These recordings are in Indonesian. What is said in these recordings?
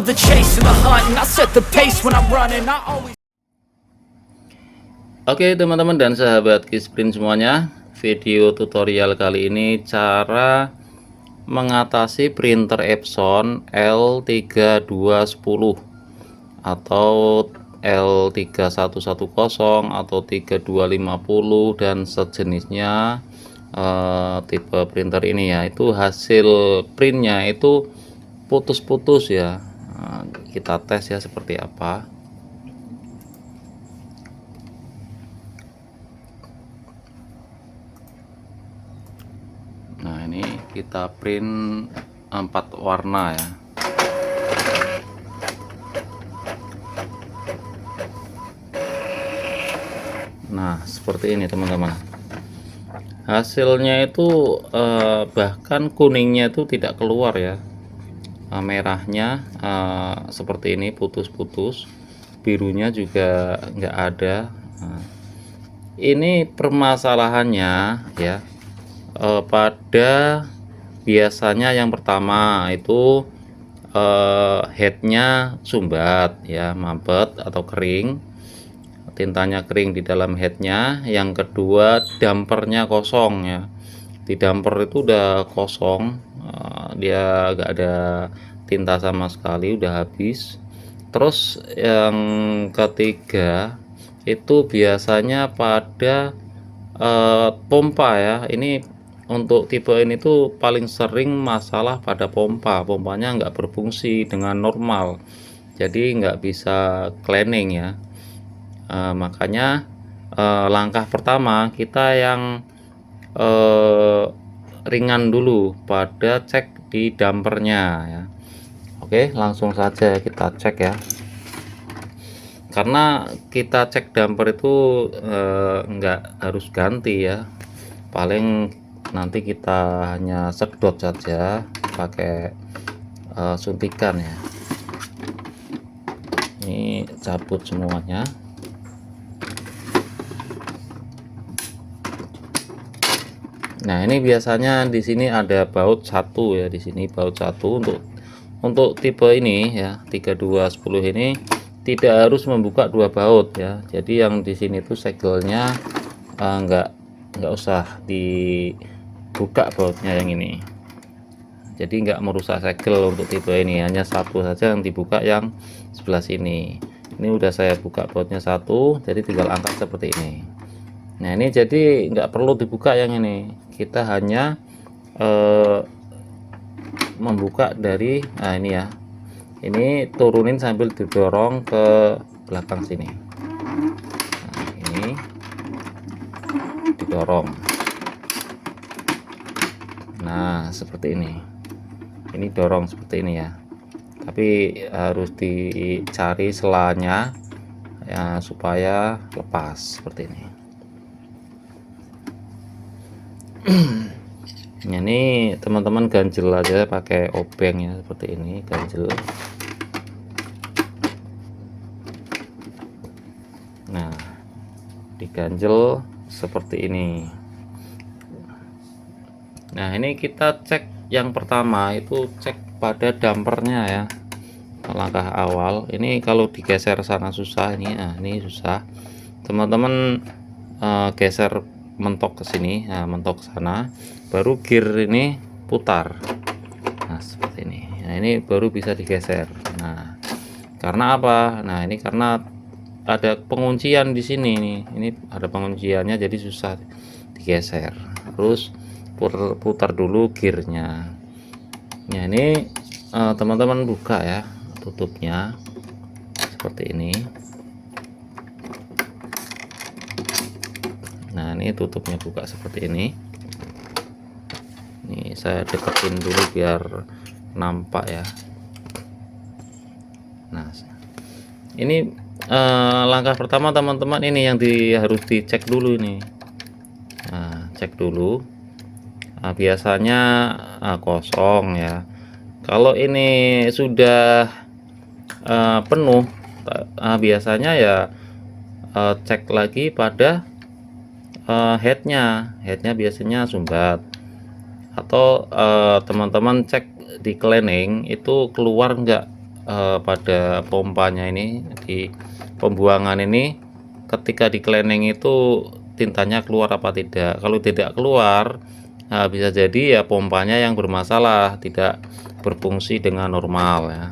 love the chase and the hunt, and I set the pace when I'm running. I always. Oke teman-teman dan sahabat Kisprint semuanya, video tutorial kali ini cara mengatasi printer Epson L3210 atau L3110 atau 3250 dan sejenisnya, tipe printer ini ya, itu hasil printnya itu putus-putus ya. Kita tes ya seperti apa. Nah ini kita print 4 warna ya. Nah seperti ini teman-teman, hasilnya itu bahkan kuningnya itu tidak keluar ya, merahnya seperti ini putus-putus, birunya juga nggak ada. Nah, ini permasalahannya ya, pada biasanya yang pertama itu headnya sumbat ya, mampet atau kering, tintanya kering di dalam headnya. Yang kedua dampernya kosong ya, di damper itu udah kosong, dia gak ada tinta sama sekali, udah habis. Terus yang ketiga itu biasanya pada pompa ya. Ini untuk tipe ini tuh paling sering masalah pada pompanya nggak berfungsi dengan normal, jadi nggak bisa cleaning ya. Makanya langkah pertama kita yang ringan dulu pada cek di dampernya ya. Oke, langsung saja kita cek ya, karena kita cek damper itu nggak harus ganti ya, paling nanti kita hanya sedot saja pakai suntikan ya. Ini cabut semuanya. Nah ini biasanya di sini ada baut satu ya, di sini baut satu untuk tipe ini ya 3210 ini tidak harus membuka dua baut ya. Jadi yang di sini tuh segelnya nggak usah dibuka bautnya yang ini, jadi nggak merusak segel. Untuk tipe ini hanya satu saja yang dibuka, yang sebelah sini. Ini udah saya buka bautnya satu, jadi tinggal angkat seperti ini. Nah ini jadi nggak perlu dibuka yang ini, kita hanya membuka dari, nah ini ya, ini turunin sambil didorong ke belakang sini. Nah, ini didorong. Nah seperti ini dorong seperti ini ya, tapi harus dicari selanya ya supaya lepas seperti ini. Ini teman-teman ganjel aja pakai obeng ya, seperti ini ganjel. Nah diganjel seperti ini. Nah ini kita cek yang pertama itu cek pada dampernya ya, langkah awal. Ini kalau digeser sana susah ini, nah ini susah teman-teman, geser mentok ke sini, nah mentok ke sana, baru gear ini putar. Nah seperti ini. Nah ini baru bisa digeser. Nah karena apa? Nah ini karena ada penguncian di sini nih, ini ada pengunciannya jadi susah digeser. Terus putar dulu gearnya. Nah ini teman-teman buka ya tutupnya seperti ini. Nah ini tutupnya buka seperti ini. Ini saya deketin dulu biar nampak ya. Nah ini langkah pertama teman-teman, ini yang harus dicek dulu ini. Nah cek dulu. Nah, biasanya kosong ya. Kalau ini sudah penuh, biasanya ya cek lagi pada headnya biasanya sumbat, atau teman-teman cek di cleaning itu keluar enggak pada pompanya ini, di pembuangan ini, ketika di cleaning itu tintanya keluar apa tidak. Kalau tidak keluar, nah, bisa jadi ya pompanya yang bermasalah, tidak berfungsi dengan normal ya.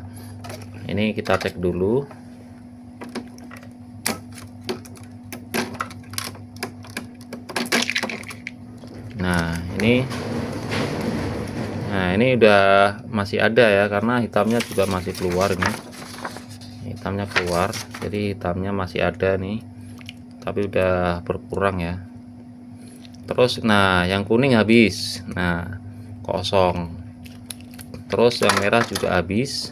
Ini kita cek dulu. Nah ini udah masih ada ya, karena hitamnya juga masih keluar nih. Hitamnya keluar, jadi hitamnya masih ada nih, tapi udah berkurang ya. Terus nah yang kuning habis, nah kosong. Terus yang merah juga habis,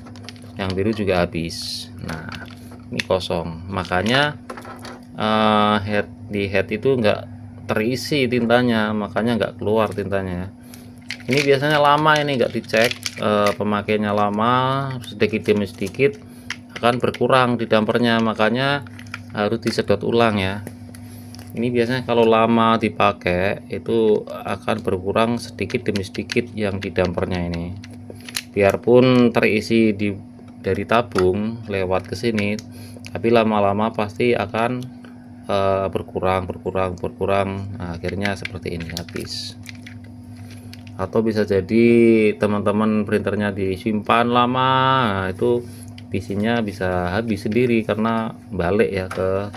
yang biru juga habis. Nah ini kosong, makanya head itu enggak terisi tintanya, makanya enggak keluar tintanya. Ini biasanya lama, ini enggak dicek, pemakaiannya lama, sedikit demi sedikit akan berkurang di dampernya, makanya harus disedot ulang ya. Ini biasanya kalau lama dipakai itu akan berkurang sedikit demi sedikit yang di dampernya ini. Biarpun terisi dari tabung lewat ke sini, tapi lama-lama pasti akan berkurang. Nah, akhirnya seperti ini habis. Atau bisa jadi teman-teman printernya disimpan lama, nah, itu visinya bisa habis sendiri karena balik ya ke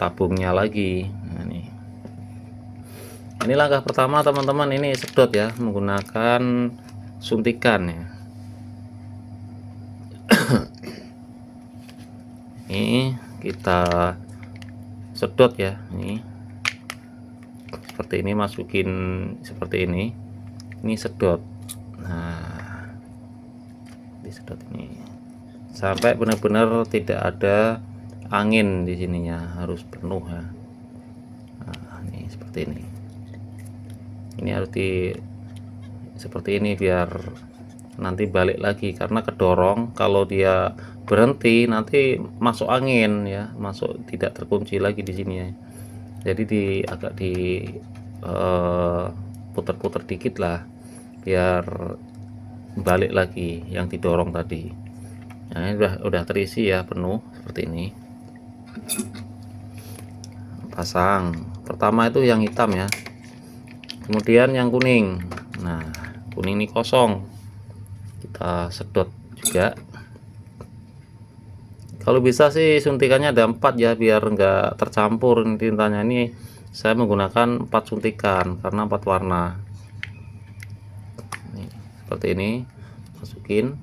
tabungnya lagi. Nah, ini langkah pertama teman-teman, ini sedot ya menggunakan suntikan ya. Ini kita sedot ya, ini seperti ini, masukin seperti ini sedot. Nah disedot ini sampai benar-benar tidak ada angin di sininya, harus penuh ya. Nah ini seperti ini harus seperti ini biar nanti balik lagi, karena kedorong. Kalau dia berhenti nanti masuk angin ya, tidak terkunci lagi di sini ya. Jadi agak putar-putar dikit lah biar balik lagi yang didorong tadi. Nah ini udah terisi ya, penuh seperti ini. Pasang pertama itu yang hitam ya, kemudian yang kuning. Nah kuning ini kosong, kita sedot juga. Kalau bisa sih suntikannya ada 4 ya, biar enggak tercampur tintanya. Ini saya menggunakan 4 suntikan karena 4 warna. Nih, seperti ini, masukin,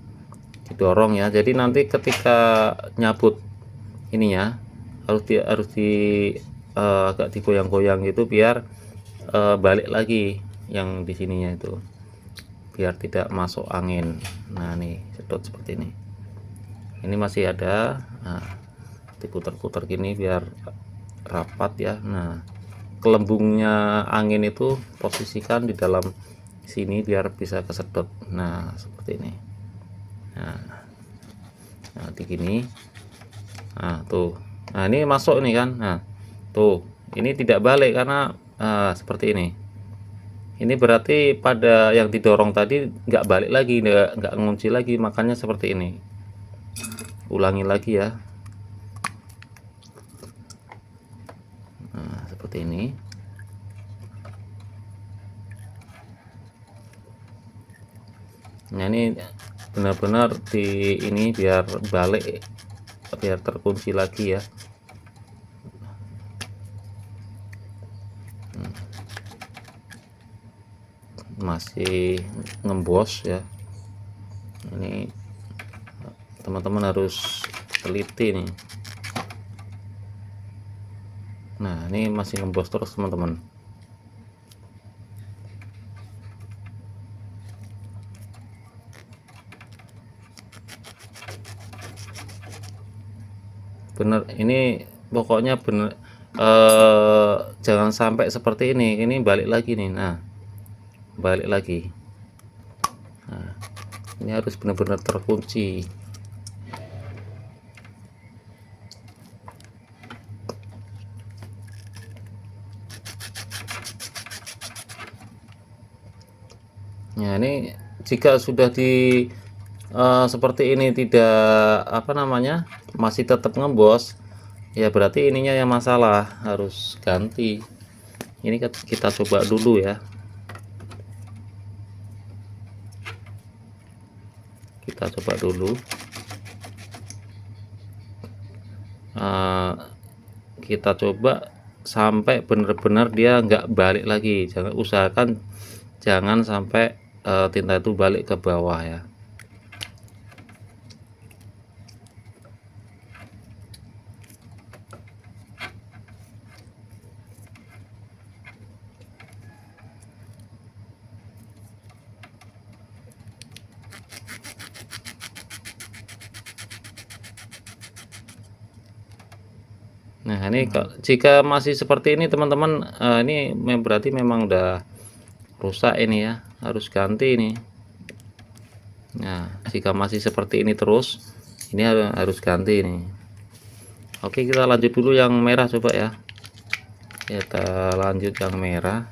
didorong ya. Jadi nanti ketika nyabut ininya harus agak digoyang-goyang gitu biar balik lagi yang di sininya itu, biar tidak masuk angin. Nah nih sedot seperti ini masih ada. Nah diputar-putar gini biar rapat ya. Nah kelembungnya angin itu posisikan di dalam sini biar bisa kesedot. Nah seperti ini. Nah di gini. Nah tuh, nah ini masuk nih kan. Nah tuh, ini tidak balik karena seperti ini. Ini berarti pada yang didorong tadi nggak balik lagi, nggak ngunci lagi, makanya seperti ini. Ulangi lagi ya. Nah seperti ini. Nah ini benar-benar di ini biar balik, biar terkunci lagi ya. Masih ngembos ya. Ini teman-teman harus teliti nih. Nah ini masih ngembos terus teman-teman. Bener, ini pokoknya bener, jangan sampai seperti ini balik lagi nih. Nah balik lagi. Nah ini harus benar-benar terkunci. Nah ini jika sudah seperti ini tidak apa namanya, masih tetap ngembos, ya berarti ininya yang masalah, harus ganti. Ini kita coba dulu ya, kita coba dulu. Kita coba sampai benar-benar dia nggak balik lagi. Jangan, usahakan jangan sampai tinta itu balik ke bawah ya. Nah ini jika masih seperti ini teman-teman, ini berarti memang udah rusak ini ya, harus ganti ini. Nah jika masih seperti ini terus, ini harus ganti ini. Oke, kita lanjut dulu yang merah coba ya, kita lanjut yang merah.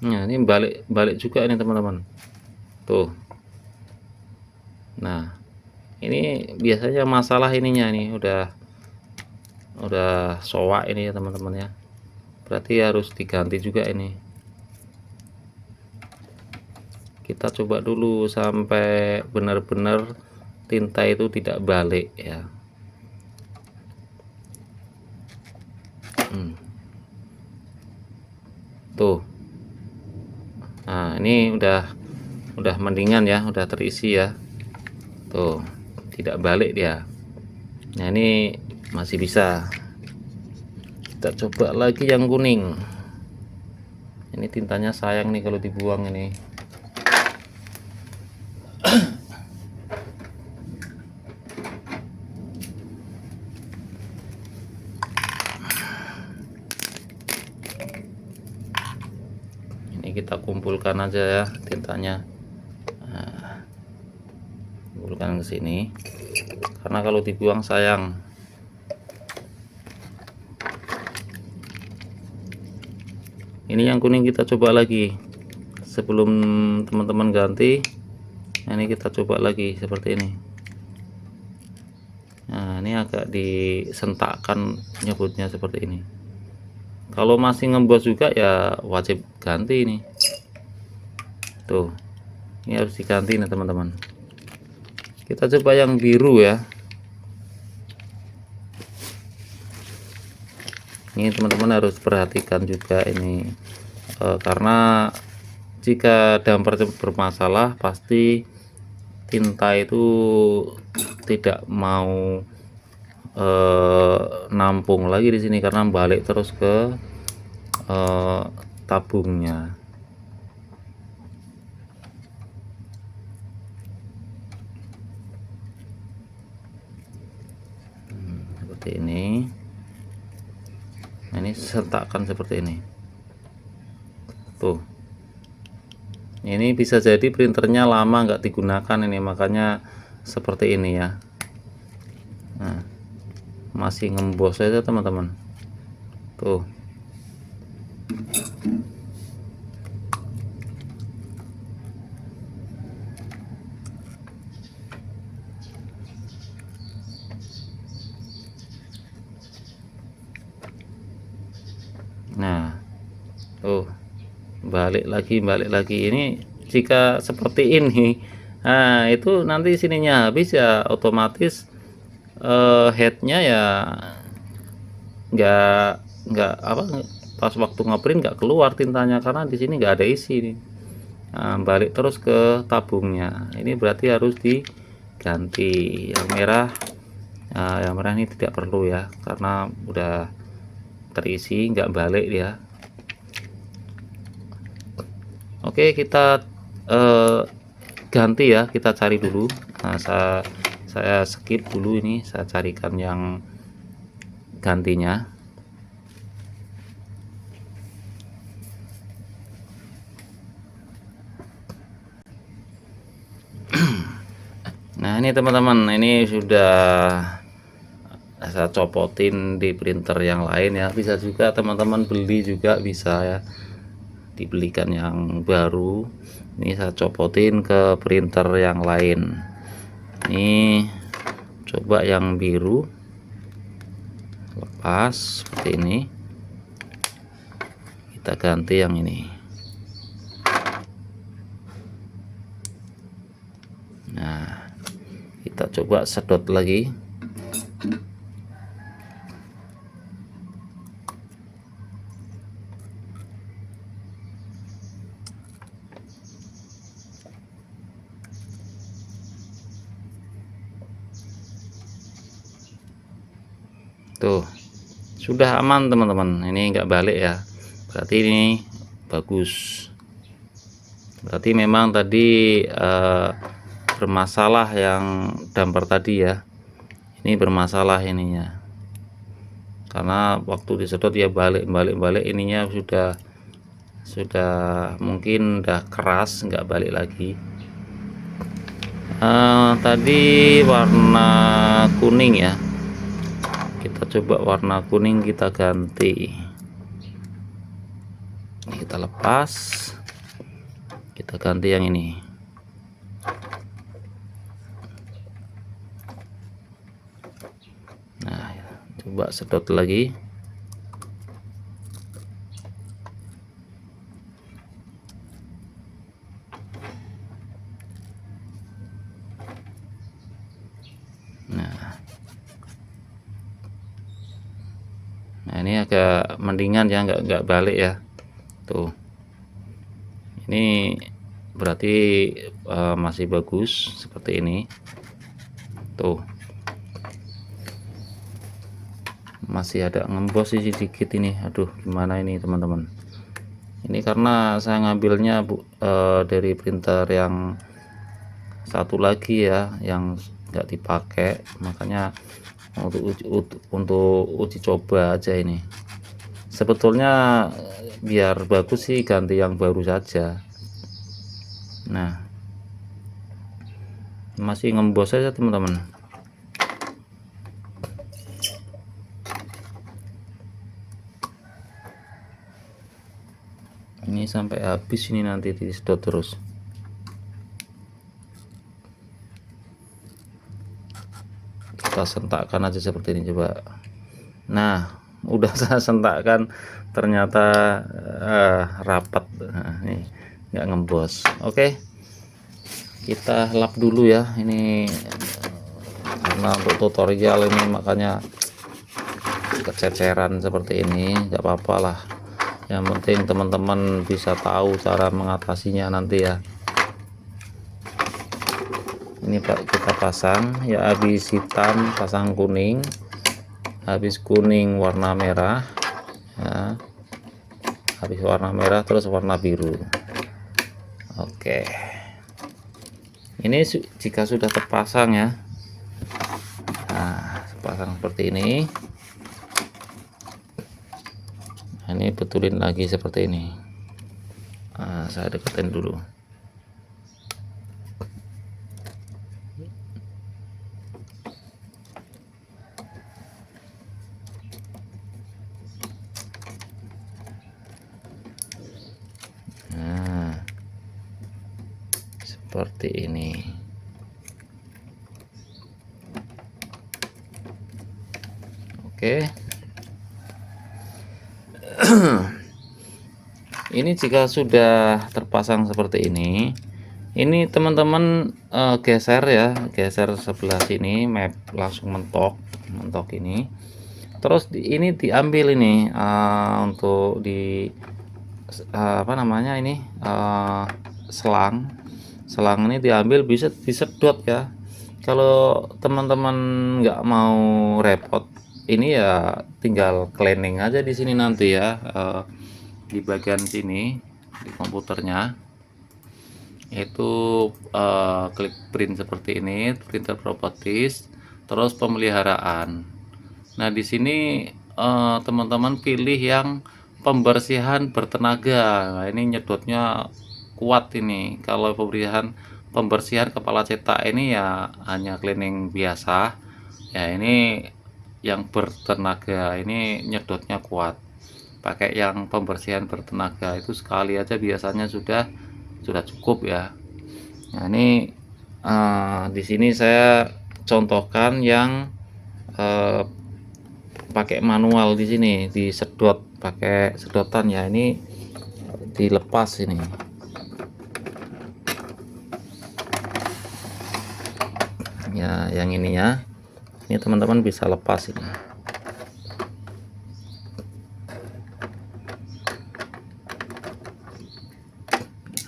Nah ini balik juga ini teman-teman tuh. Nah ini biasanya masalah ininya nih, udah soak ini ya teman-teman ya, berarti harus diganti juga ini. Kita coba dulu sampai benar-benar tinta itu tidak balik ya. Tuh. Nah ini udah mendingan ya, udah terisi ya tuh, tidak balik dia. Nah ini masih bisa. Kita coba lagi yang kuning. Ini tintanya sayang nih kalau dibuang ini. Ini kita kumpulkan aja ya tintanya. Nah, kumpulkan ke sini karena kalau dibuang sayang. Ini yang kuning kita coba lagi sebelum teman-teman ganti. Nah, ini kita coba lagi seperti ini. Nah ini agak disentakkan, nyebutnya seperti ini. Kalau masih ngembos juga ya wajib ganti ini tuh. Ini harus diganti nih teman-teman. Kita coba yang biru ya. Ini teman-teman harus perhatikan juga ini, karena jika damper bermasalah pasti tinta itu tidak mau nampung lagi di sini karena balik terus ke tabungnya. Seperti ini. Nah, ini sentakkan seperti ini tuh. Ini bisa jadi printernya lama nggak digunakan ini, makanya seperti ini ya. Nah, masih ngembos aja teman-teman tuh. Nah tuh, balik lagi. Ini jika seperti ini, nah itu nanti sininya habis ya otomatis headnya ya nggak apa, pas waktu ngeprint nggak keluar tintanya karena di sini nggak ada isi nih. Nah, balik terus ke tabungnya. Ini berarti harus diganti yang merah. Nah, yang merah ini tidak perlu ya karena udah terisi, nggak balik ya. Oke, kita ganti ya, kita cari dulu. Nah saya skip dulu ini, saya carikan yang gantinya. ini teman-teman, ini sudah saya copotin di printer yang lain ya. Bisa juga teman-teman beli juga bisa ya, dibelikan yang baru. Ini saya copotin ke printer yang lain. Ini coba yang biru, lepas seperti ini, kita ganti yang ini. Nah, kita coba sedot lagi. Tuh, sudah aman teman-teman. Ini enggak balik ya, berarti ini bagus. Berarti memang tadi bermasalah yang damper tadi ya. Ini bermasalah ininya, karena waktu disedot ya balik ininya sudah mungkin udah keras, nggak balik lagi. Tadi warna kuning ya, kita coba warna kuning, kita ganti. Ini kita lepas, kita ganti yang ini. Nah, coba sedot lagi. Nah, ini agak mendingan ya, nggak balik ya. Tuh, ini berarti masih bagus seperti ini. Tuh, masih ada ngembos sih sedikit ini. Aduh, gimana ini teman-teman? Ini karena saya ngambilnya dari printer yang satu lagi ya, yang nggak dipakai, makanya untuk uji coba aja ini. Sebetulnya biar bagus sih ganti yang baru saja. Nah, masih ngembos saja teman-teman. Ini sampai habis ini, nanti disedot terus. Kita sentakkan aja seperti ini coba. Nah, udah saya sentakkan, ternyata rapat. Nah, nih nggak ngembos. Oke, kita lap dulu ya ini, karena untuk tutorial ini makanya kececeran seperti ini. Nggak apa-apa lah, yang penting teman-teman bisa tahu cara mengatasinya nanti ya. Ini Pak, kita pasang ya, habis hitam pasang kuning, habis kuning warna merah ya, habis warna merah terus warna biru. Oke, ini jika sudah terpasang ya, nah terpasang seperti ini. Nah, ini betulin lagi seperti ini. Nah, saya deketin dulu. Nah, seperti ini. Oke. Ini jika sudah terpasang seperti ini teman-teman geser ya, geser sebelah sini, map langsung mentok ini. Terus ini diambil ini untuk di apa namanya ini, selang ini diambil, bisa disedot ya. Kalau teman-teman nggak mau repot, ini ya tinggal cleaning aja di sini nanti ya, di bagian sini di komputernya itu klik print seperti ini, printer properties, terus pemeliharaan. Nah, di sini teman-teman pilih yang pembersihan bertenaga. Nah, ini nyedotnya kuat ini. Kalau pembersihan pembersihan kepala cetak ini ya hanya cleaning biasa ya. Ini yang bertenaga ini nyedotnya kuat, pakai yang pembersihan bertenaga itu sekali aja biasanya sudah cukup ya. Nah ini di sini saya contohkan yang pakai manual. Di sini disedot pakai sedotan ya, ini dilepas ini ya, yang ini ya, ini teman-teman bisa lepas ini.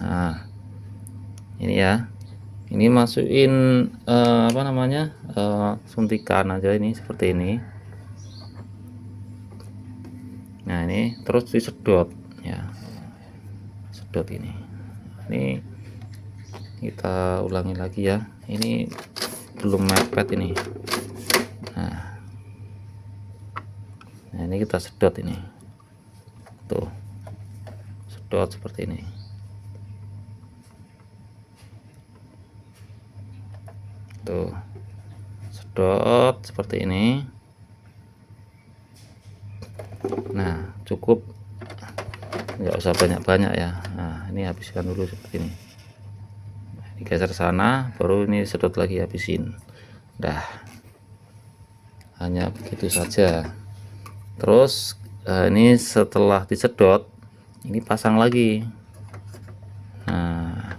Nah ini ya, ini masukin apa namanya, suntikan aja ini seperti ini. Nah ini terus disedot ya, sedot ini kita ulangi lagi ya, ini belum mepet ini. Nah ini kita sedot ini, tuh sedot seperti ini. Tuh sedot seperti ini. Nah cukup, nggak usah banyak-banyak ya. Nah ini habiskan dulu seperti ini, digeser sana, baru ini sedot lagi, habisin. Dah, hanya begitu saja. Terus ini setelah disedot, ini pasang lagi. Nah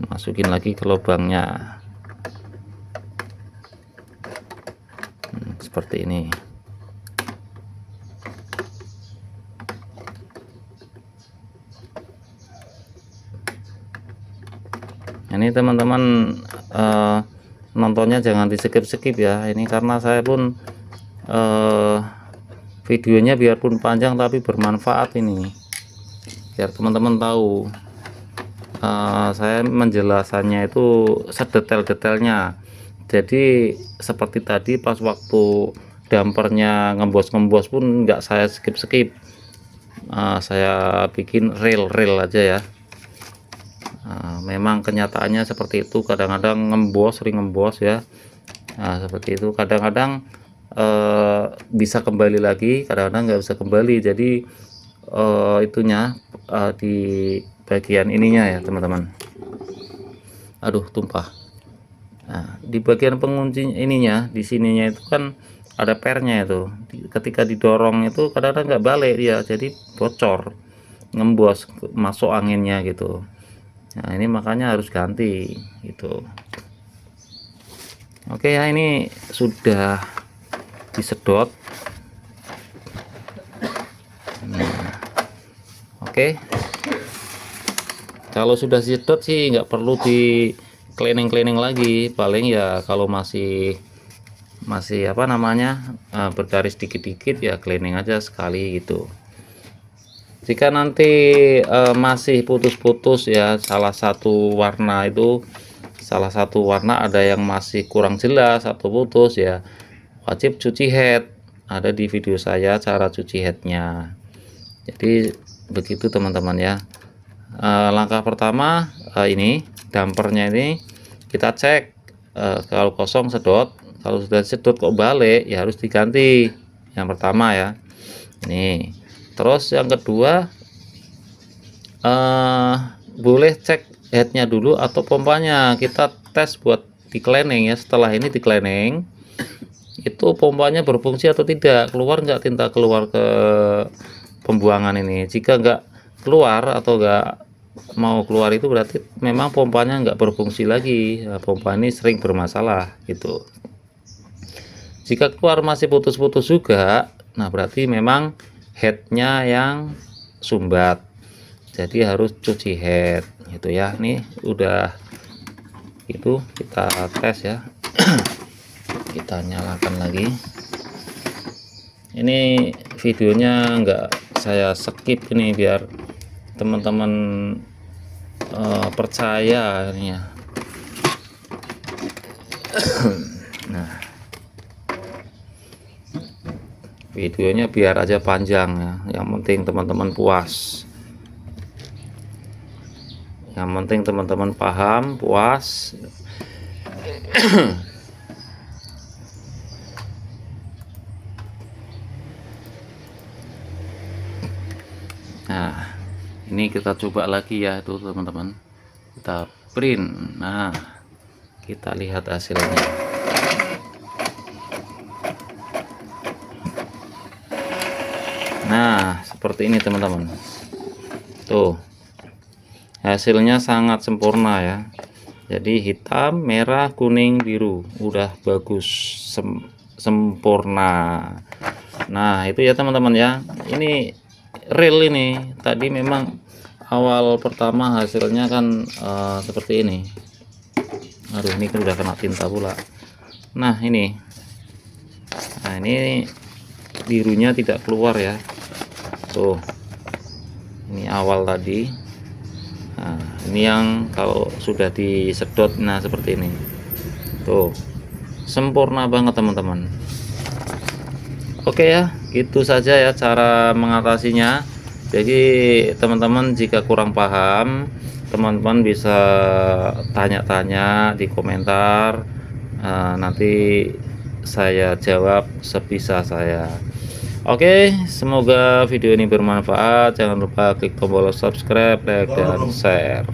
masukin lagi ke lubangnya, seperti ini. Ini teman-teman nontonnya jangan di skip ya, ini karena saya pun videonya biarpun panjang tapi bermanfaat ini, biar teman-teman tahu. Saya menjelasannya itu sedetail-detailnya. Jadi seperti tadi pas waktu dampernya ngembos pun nggak saya skip, saya bikin real aja ya. Memang kenyataannya seperti itu, kadang-kadang sering ngembos ya. Nah seperti itu, kadang-kadang bisa kembali lagi, kadang-kadang nggak bisa kembali. Jadi itunya di bagian ininya ya teman-teman. Aduh tumpah. Nah di bagian pengunci ininya, di sininya itu kan ada pernya itu, ketika didorong itu kadang-kadang nggak balik dia, jadi bocor, ngembos, masuk anginnya gitu. Nah ini makanya harus ganti gitu. Oke ya, ini sudah disedot. Nah, oke, kalau sudah disedot sih nggak perlu di cleaning lagi, paling ya kalau masih apa namanya bergaris dikit-dikit ya cleaning aja sekali gitu. Jika nanti masih putus-putus ya, salah satu warna ada yang masih kurang jelas atau putus ya, wajib cuci head. Ada di video saya cara cuci headnya. Jadi begitu teman-teman ya. Langkah pertama ini dampernya ini kita cek, kalau kosong sedot, kalau sudah sedot kok balik ya harus diganti. Yang pertama ya, ini. Terus yang kedua, boleh cek headnya dulu atau pompanya, kita tes buat di cleaning ya. Setelah ini di cleaning, itu pompanya berfungsi atau tidak, keluar nggak tinta keluar ke pembuangan ini. Jika nggak keluar atau nggak mau keluar, itu berarti memang pompanya nggak berfungsi lagi. Nah, pompa ini sering bermasalah gitu. Jika keluar masih putus-putus juga, nah berarti memang headnya yang sumbat, jadi harus cuci head gitu ya. Ini udah itu, kita tes ya. Kita nyalakan lagi. Ini videonya nggak saya skip ini biar teman-teman percaya ini ya. Nah videonya biar aja panjang ya, yang penting teman-teman puas. Yang penting teman-teman paham, puas. Nah, ini kita coba lagi ya itu teman-teman. Kita print. Nah, kita lihat hasilnya. Nah, seperti ini teman-teman. Tuh. Hasilnya sangat sempurna ya. Jadi hitam, merah, kuning, biru. Udah bagus, sempurna. Nah, itu ya teman-teman ya. Ini real ini. Tadi memang awal pertama hasilnya kan seperti ini. Aduh, ini kan udah kena tinta pula. Nah, ini. Nah, ini birunya tidak keluar ya. Tuh. Ini awal tadi. Nah, ini yang kalau sudah disedot, nah seperti ini. Tuh. Sempurna banget teman-teman. Oke ya, itu saja ya cara mengatasinya. Jadi teman-teman jika kurang paham, teman-teman bisa tanya-tanya di komentar. Nanti saya jawab sebisa saya. Oke, semoga video ini bermanfaat. Jangan lupa klik tombol subscribe, like, dan share.